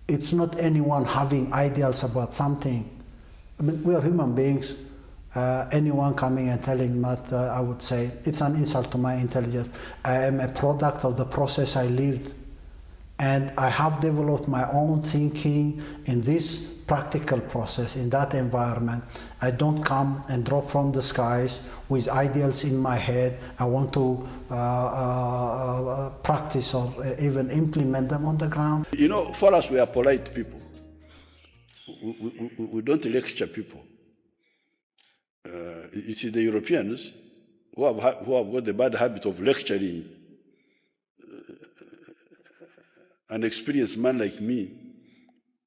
It's not anyone having ideals about something. I mean, we are human beings. Anyone coming and telling that, I would say, it's an insult to my intelligence. I am a product of the process I lived, and I have developed my own thinking in this practical process, in that environment. I don't come and drop from the skies with ideals in my head. I want to practice or even implement them on the ground. You know, for us, we are polite people. We don't lecture people. You see, the Europeans who have got the bad habit of lecturing an experienced man like me,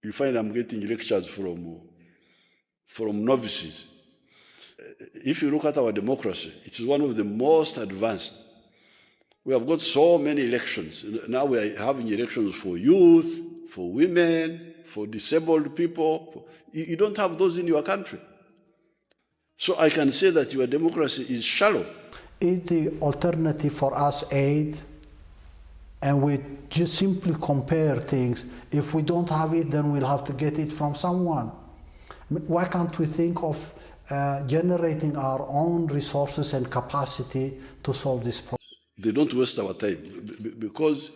you find I'm getting lectures from novices. If you look at our democracy, it is one of the most advanced. We have got so many elections. Now we are having elections for youth, for women, for disabled people. You don't have those in your country. So I can say that your democracy is shallow. Is the alternative for us aid? And we just simply compare things. If we don't have it, then we'll have to get it from someone. I mean, why can't we think of generating our own resources and capacity to solve this problem? They don't waste our time, because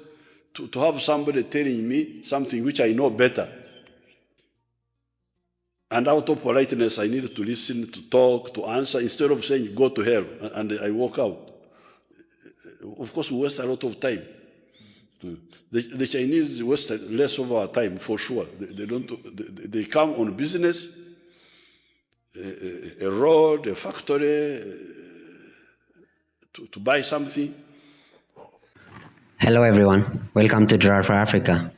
to have somebody telling me something which I know better, and out of politeness I need to listen, to talk, to answer, instead of saying go to hell and I walk out. Of course we waste a lot of time. The Chinese waste less of our time, for sure. They come on business, a road, a factory, to buy something. Hello everyone, welcome to Draw for Africa.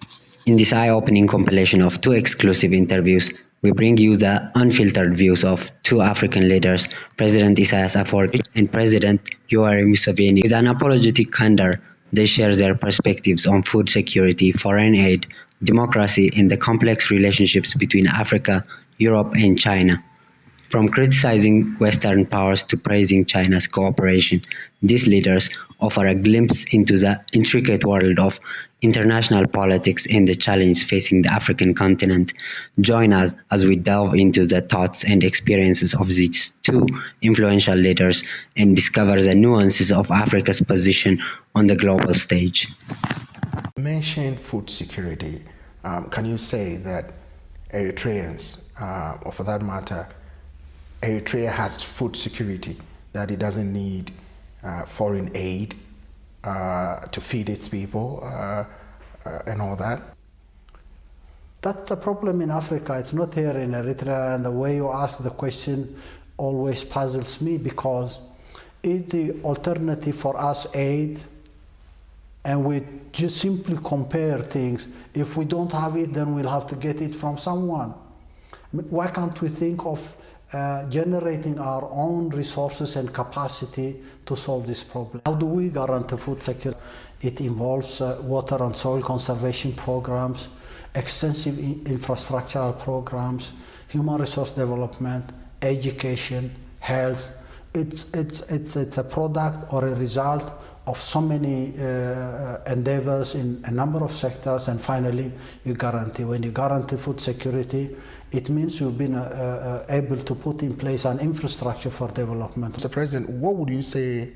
In this eye-opening compilation of 2 exclusive interviews, we bring you the unfiltered views of 2 African leaders, President Isaias Afwerki and President Yoweri Museveni. With unapologetic candor, they share their perspectives on food security, foreign aid, democracy, and the complex relationships between Africa, Europe, and China. From criticizing Western powers to praising China's cooperation, these leaders offer a glimpse into the intricate world of international politics and the challenges facing the African continent. Join us as we delve into the thoughts and experiences of these 2 influential leaders and discover the nuances of Africa's position on the global stage. You mentioned food security. Can you say that Eritreans, or for that matter, Eritrea has food security, that it doesn't need foreign aid to feed its people and all that? That's the problem in Africa. It's not here in Eritrea, and the way you ask the question always puzzles me, because is the alternative for us aid? And we just simply compare things. If we don't have it, then we'll have to get it from someone. I mean, why can't we think of generating our own resources and capacity to solve this problem? How do we guarantee food security? It involves water and soil conservation programs, extensive infrastructural programs, human resource development, education, health. It's a product or a result of so many endeavors in a number of sectors, and finally you guarantee. When you guarantee food security, it means you've been able to put in place an infrastructure for development. Mr. President, what would you say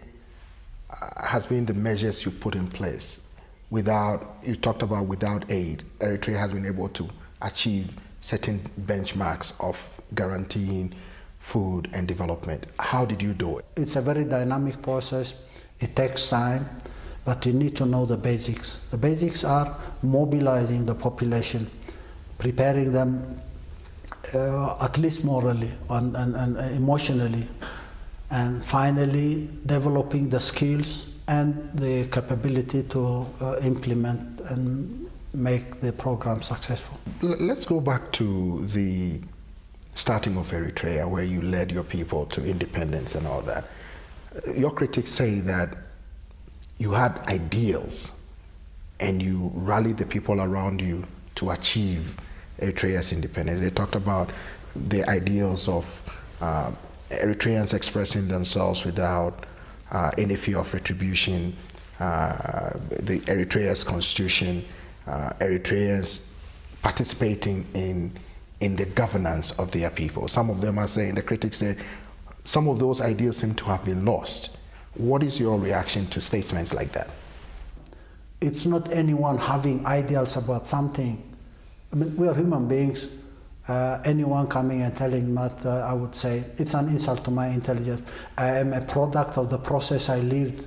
has been the measures you put in place you talked about without aid? Eritrea has been able to achieve certain benchmarks of guaranteeing food and development. How did you do it? It's a very dynamic process. It takes time, but you need to know the basics. The basics are mobilizing the population, preparing them at least morally and emotionally, and finally developing the skills and the capability to implement and make the program successful. Let's go back to the starting of Eritrea, where you led your people to independence and all that. Your critics say that you had ideals and you rallied the people around you to achieve Eritrea's independence. They talked about the ideals of Eritreans expressing themselves without any fear of retribution, the Eritrea's constitution, Eritreans participating in the governance of their people. Some of them are saying, the critics say, some of those ideas seem to have been lost. What is your reaction to statements like that? It's not anyone having ideals about something. I mean, we are human beings. Anyone coming and telling that, I would say, it's an insult to my intelligence. I am a product of the process I lived,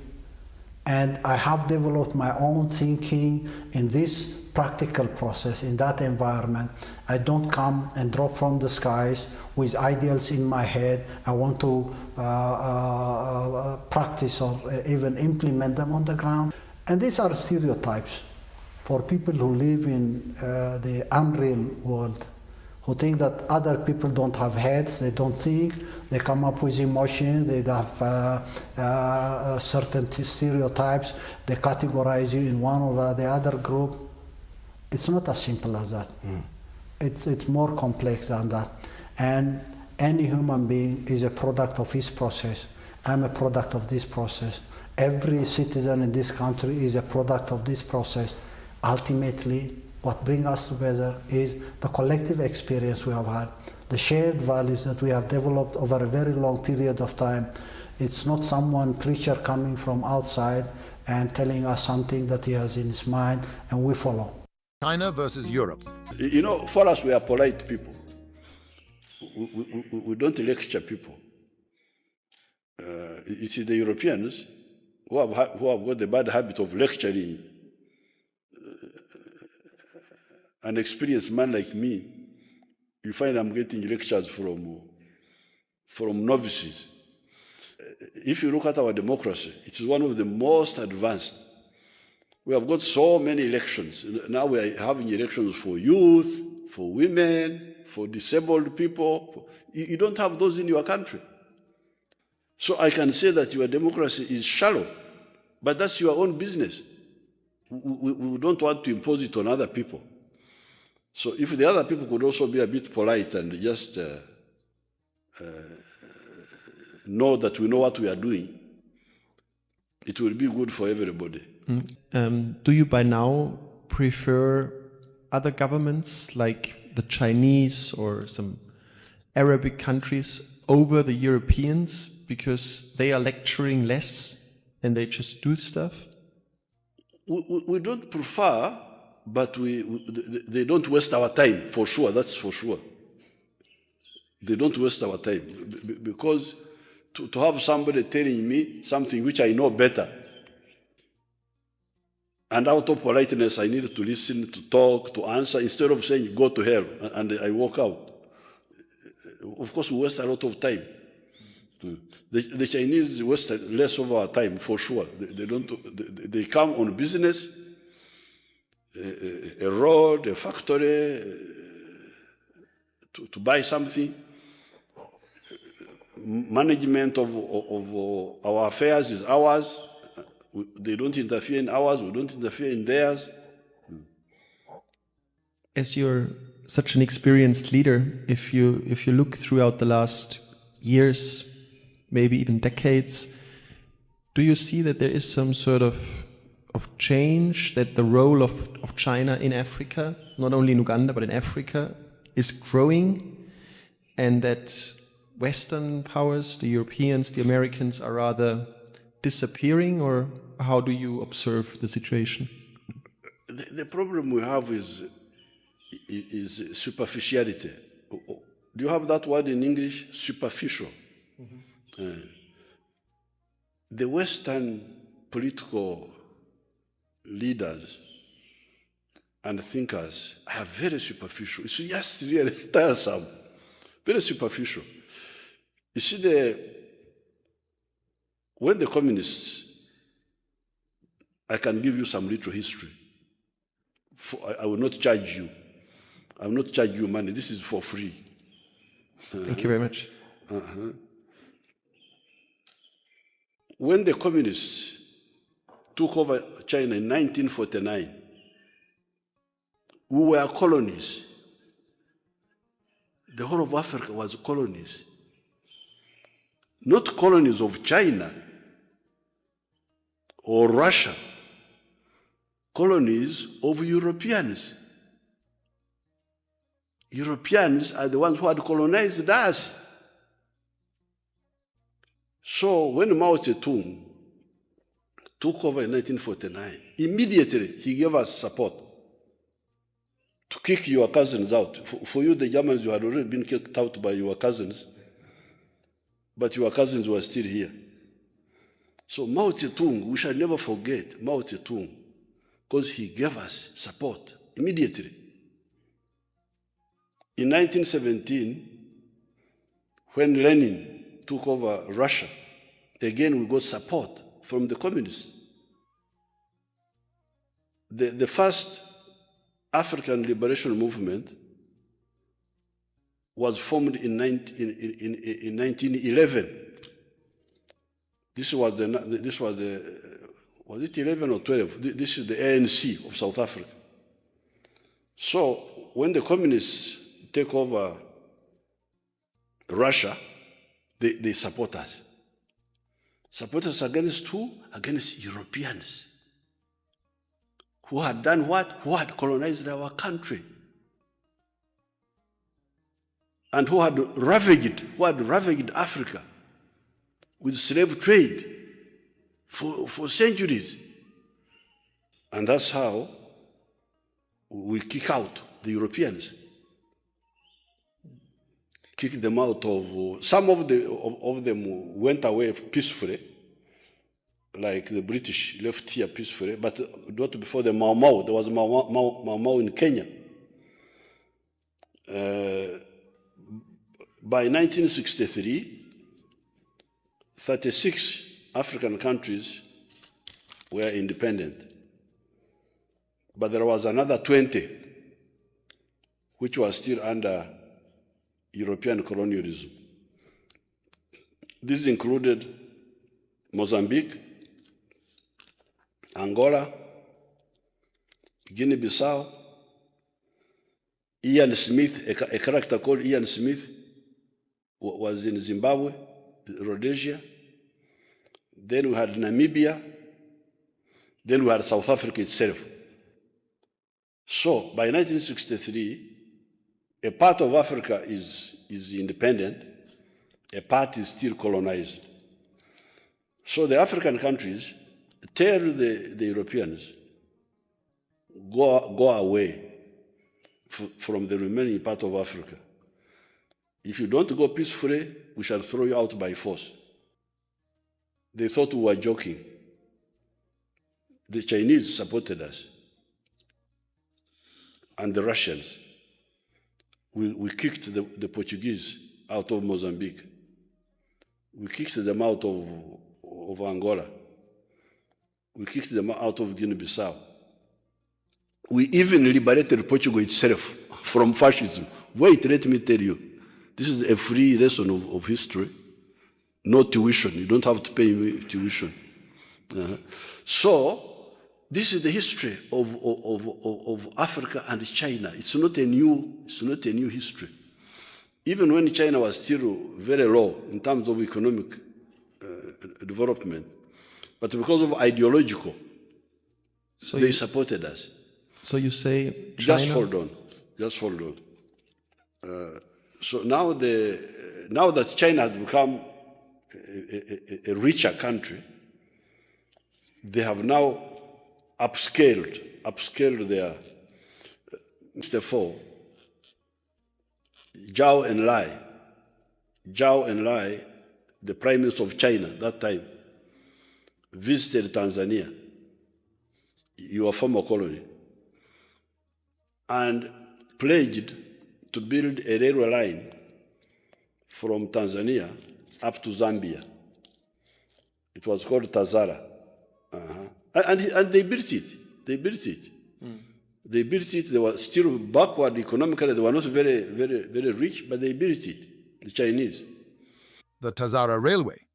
and I have developed my own thinking in this practical process, in that environment. I don't come and drop from the skies with ideals in my head. I want to practice or even implement them on the ground. And these are stereotypes for people who live in the unreal world, who think that other people don't have heads, they don't think, they come up with emotions, they have certain stereotypes, they categorize you in one or the other group. It's not as simple as that. It's more complex than that. And any human being is a product of his process. I'm a product of this process. Every citizen in this country is a product of this process. Ultimately, what brings us together is the collective experience we have had, the shared values that we have developed over a very long period of time. It's not someone preacher coming from outside and telling us something that he has in his mind and we follow. China versus Europe. You know, for us, we are polite people. We don't lecture people. You see, the Europeans who have got the bad habit of lecturing an experienced man like me, you find I'm getting lectures from novices. If you look at our democracy, it is one of the most advanced. We have got so many elections. Now we are having elections for youth, for women, for disabled people. You don't have those in your country. So I can say that your democracy is shallow, but that's your own business. We don't want to impose it on other people. So if the other people could also be a bit polite and just know that we know what we are doing, it will be good for everybody. Do you by now prefer other governments like the Chinese or some Arabic countries over the Europeans because they are lecturing less and they just do stuff? We don't prefer, but they don't waste our time, for sure, that's for sure. They don't waste our time, because to have somebody telling me something which I know better, and out of politeness I need to listen, to talk, to answer, instead of saying, go to hell, and I walk out. Of course, we waste a lot of time. The Chinese waste less of our time, for sure. They come on business, a road, a factory, to buy something. Management of our affairs is ours. They don't interfere in ours, we don't interfere in theirs. As you're such an experienced leader, if you look throughout the last years, maybe even decades, do you see that there is some sort of change, that the role of China in Africa, not only in Uganda but in Africa, is growing, and that Western powers, the Europeans, the Americans, are rather disappearing? Or how do you observe the situation? The problem we have is superficiality. Do you have that word in English? Superficial. Mm-hmm. The Western political leaders and thinkers are very superficial. It's just really tiresome, very superficial. You see, when the communists, I can give you some little history. I will not charge you. I will not charge you money. This is for free. Thank you very much. When the communists took over China in 1949, we were colonies. The whole of Africa was colonies. Not colonies of China or Russia, colonies of Europeans. Europeans are the ones who had colonized us. So when Mao Zedong took over in 1949, immediately he gave us support to kick your cousins out. For you, the Germans, you had already been kicked out by your cousins, but your cousins were still here. So Mao Zedong, we shall never forget Mao Zedong, because he gave us support immediately. In 1917, when Lenin took over Russia, again we got support from the communists. The first African liberation movement was formed in 1911. Was it 11 or 12? This is the ANC of South Africa. So when the communists take over Russia, they support us. Support us against who? Against Europeans. Who had done what? Who had colonized our country. And who had ravaged Africa with slave trade for centuries. And that's how we kick out the Europeans. Kick them out of, some of them went away peacefully, like the British left here peacefully, but not before the Mau Mau. There was Mau Mau in Kenya. By 1963, 36 African countries were independent. But there was another 20 which was still under European colonialism. This included Mozambique, Angola, Guinea-Bissau, Ian Smith, a character called Ian Smith, was in Zimbabwe, Rhodesia. Then we had Namibia. Then we had South Africa itself. So by 1963, a part of Africa is independent, a part is still colonized. So the African countries tell the Europeans, go away from the remaining part of Africa. If you don't go peacefully, we shall throw you out by force. They thought we were joking. The Chinese supported us, and the Russians. We kicked the Portuguese out of Mozambique. We kicked them out of Angola. We kicked them out of Guinea-Bissau. We even liberated Portugal itself from fascism. Wait, let me tell you. This is a free lesson of history. No tuition. You don't have to pay tuition. So, this is the history of Africa and China. It's not a new history. Even when China was still very low in terms of economic development, but because of ideological, so they supported us. So you say China? Just hold on. So now that China has become a richer country, they have now upscaled their. Therefore, Zhou Enlai, the Prime Minister of China that time, visited Tanzania, your former colony, and pledged to build a railway line from Tanzania up to Zambia. It was called Tazara. And they built it. They built it. They were still backward economically. They were not very, very, very rich, but they built it, the Chinese. The Tazara Railway,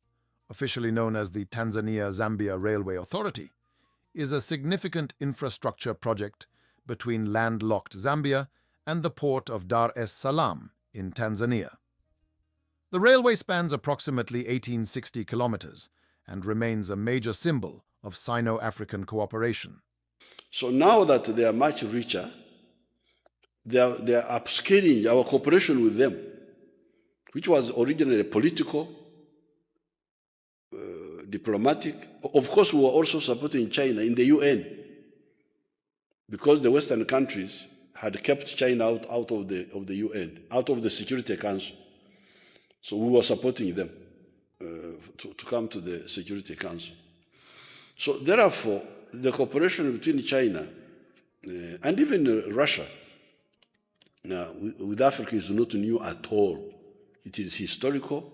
officially known as the Tanzania-Zambia Railway Authority, is a significant infrastructure project between landlocked Zambia and the port of Dar es Salaam in Tanzania. The railway spans approximately 1860 kilometers and remains a major symbol of Sino-African cooperation. So now that they are much richer, they are upscaling our cooperation with them, which was originally political, diplomatic. Of course, we were also supporting China in the UN because the Western countries had kept China out of the UN, out of the Security Council. So we were supporting them to come to the Security Council. So therefore, the cooperation between China and even Russia with Africa is not new at all. It is historical.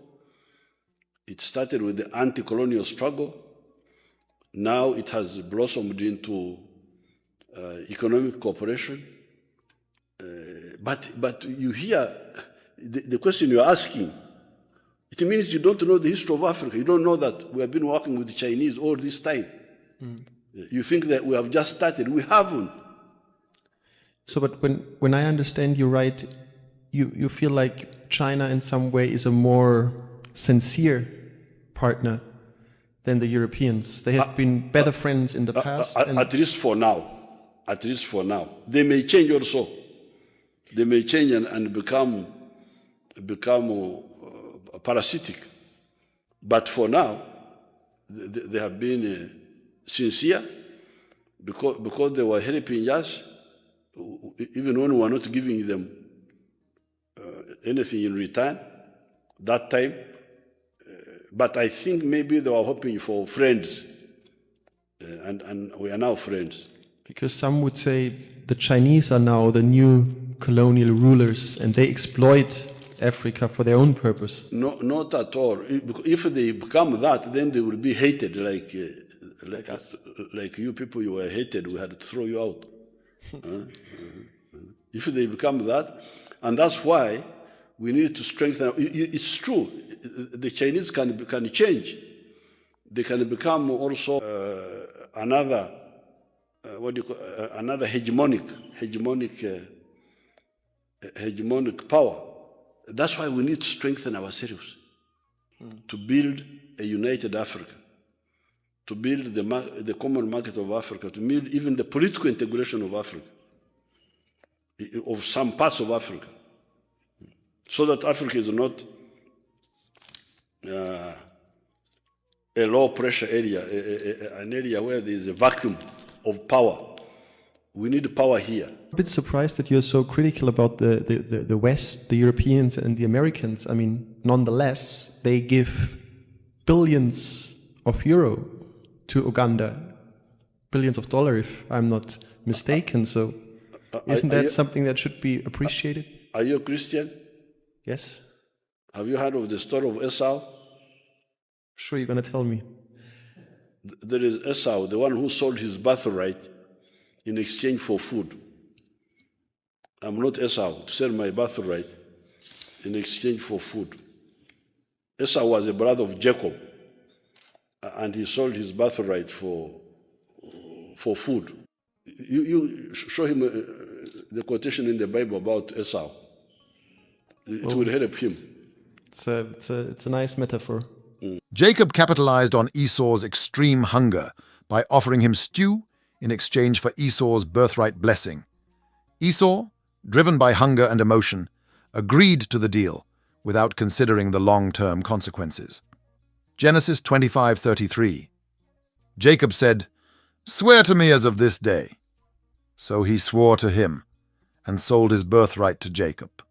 It started with the anti-colonial struggle. Now it has blossomed into economic cooperation. But you hear the question you're asking. It means you don't know the history of Africa. You don't know that we have been working with the Chinese all this time. You think that we have just started. We haven't. So, but when I understand you right, you feel like China in some way is a more sincere partner than the Europeans. They have been better friends in the past. At least for now. At least for now. They may change also. They may change and become parasitic. But for now, they have been sincere because they were helping us, even when we were not giving them anything in return that time. But I think maybe they were hoping for friends, and we are now friends. Because some would say the Chinese are now the new colonial rulers and they exploit Africa for their own purpose. No, not at all. If they become that, then they will be hated like you people. You were hated. We had to throw you out. If they become that, and that's why we need to strengthen. It's true. The Chinese can change. They can become also another another hegemonic power. That's why we need to strengthen ourselves to build a united Africa, to build the common market of Africa, to build even the political integration of Africa, of some parts of Africa, so that Africa is not a low-pressure area, an area where there is a vacuum of power. We need power here. I'm a bit surprised that you're so critical about the West, the Europeans and the Americans. I mean, nonetheless, they give billions of euro to Uganda, billions of dollars, if I'm not mistaken. So isn't that something that should be appreciated? Are you a Christian? Yes. Have you heard of the story of Esau? Sure, you're going to tell me. There is Esau, the one who sold his birthright in exchange for food. I'm not Esau to sell my birthright in exchange for food. Esau was a brother of Jacob, and he sold his birthright for food. You show him the quotation in the Bible about Esau. It will help him. It's a nice metaphor. Jacob capitalized on Esau's extreme hunger by offering him stew in exchange for Esau's birthright blessing. Esau, driven by hunger and emotion, agreed to the deal without considering the long-term consequences. Genesis 25:33. Jacob said, "Swear to me as of this day." So he swore to him and sold his birthright to Jacob.